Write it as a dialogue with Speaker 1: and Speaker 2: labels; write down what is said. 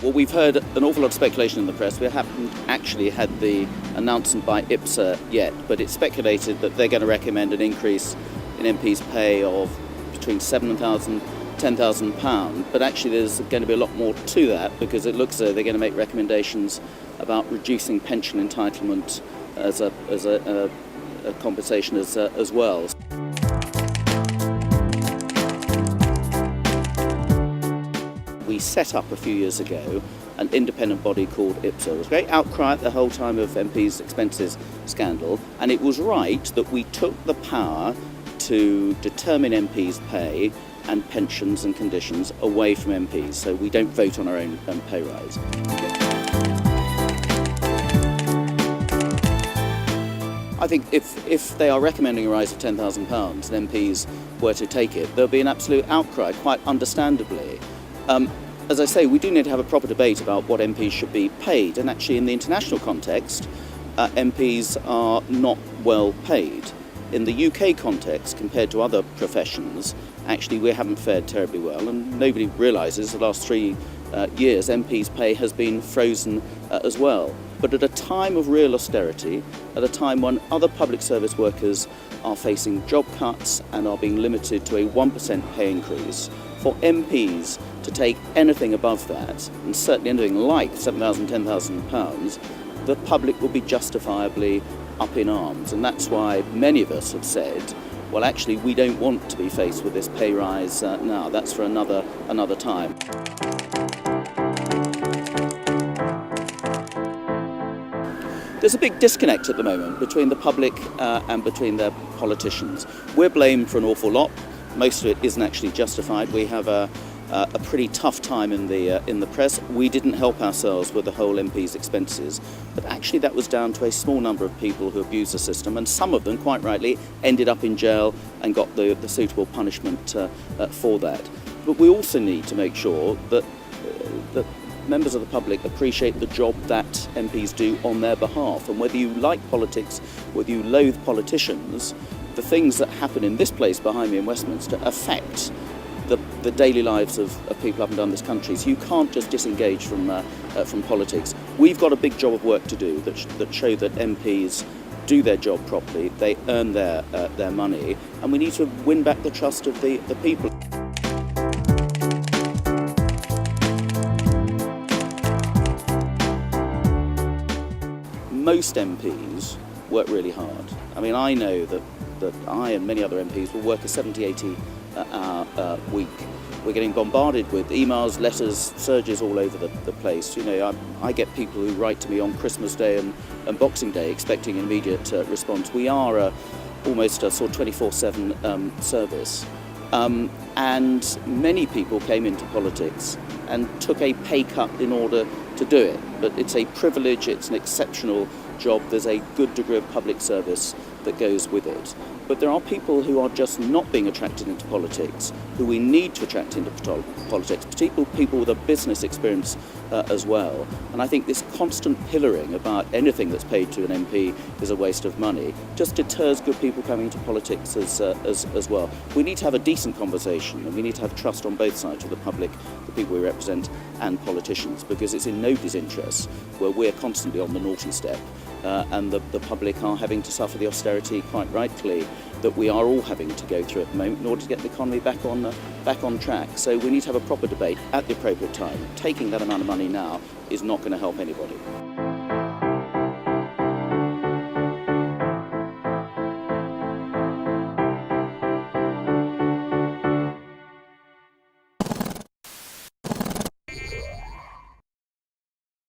Speaker 1: Well, we've heard an awful lot of speculation in the press. We haven't actually had the announcement by IPSA yet, but it's speculated that they're going to recommend an increase in MPs' pay of between £7,000 and £10,000. But actually there's going to be a lot more to that, because it looks as though they're going to make recommendations about reducing pension entitlement as a compensation as well. We set up a few years ago an independent body called IPSA. There was a great outcry at the whole time of MPs' expenses scandal, and it was right that we took the power to determine MPs' pay and pensions and conditions away from MPs, so we don't vote on our own pay rise. I think if they are recommending a rise of £10,000 and MPs were to take it, there'll be an absolute outcry, quite understandably. As I say, we do need to have a proper debate about what MPs should be paid, and actually in the international context, MPs are not well paid. In the UK context, compared to other professions, actually we haven't fared terribly well, and nobody realises the last 3 years MPs' pay has been frozen as well. But at a time of real austerity, at a time when other public service workers are facing job cuts and are being limited to a 1% pay increase, for MPs to take anything above that, and certainly anything like £7,000, £10,000, the public will be justifiably up in arms. And that's why many of us have said, well, actually, we don't want to be faced with this pay rise now. That's for another time. There's a big disconnect at the moment between the public and between their politicians. We're blamed for an awful lot. Most of it isn't actually justified. We have a pretty tough time in the press. We didn't help ourselves with the whole MP's expenses, but actually that was down to a small number of people who abused the system, and some of them, quite rightly, ended up in jail and got the suitable punishment for that. But we also need to make sure that members of the public appreciate the job that MPs do on their behalf, and whether you like politics, whether you loathe politicians, the things that happen in this place behind me in Westminster affect the daily lives of people up and down this country. So you can't just disengage from politics. We've got a big job of work to do that show that MPs do their job properly, they earn their money, and we need to win back the trust of the people. Most MPs work really hard. I mean, I know that I and many other MPs will work a 70, 80-hour week. We're getting bombarded with emails, letters, surges all over the place. You know, I get people who write to me on Christmas Day and Boxing Day expecting an immediate response. We are almost a sort of 24/7 service. And many people came into politics and took a pay cut in order to do it. But it's a privilege, it's an exceptional job, there's a good degree of public service that goes with it. But there are people who are just not being attracted into politics, who we need to attract into politics, particularly people with a business experience as well. And I think this constant pillaring about anything that's paid to an MP is a waste of money just deters good people coming into politics as well. We need to have a decent conversation, and we need to have trust on both sides of the public, the people we represent, and politicians, because it's in nobody's interest where we're constantly on the naughty step and the public are having to suffer the austerity, quite rightly, that we are all having to go through at the moment in order to get the economy back on track. So we need to have a proper debate at the appropriate time. Taking that amount of money now is not going to help anybody.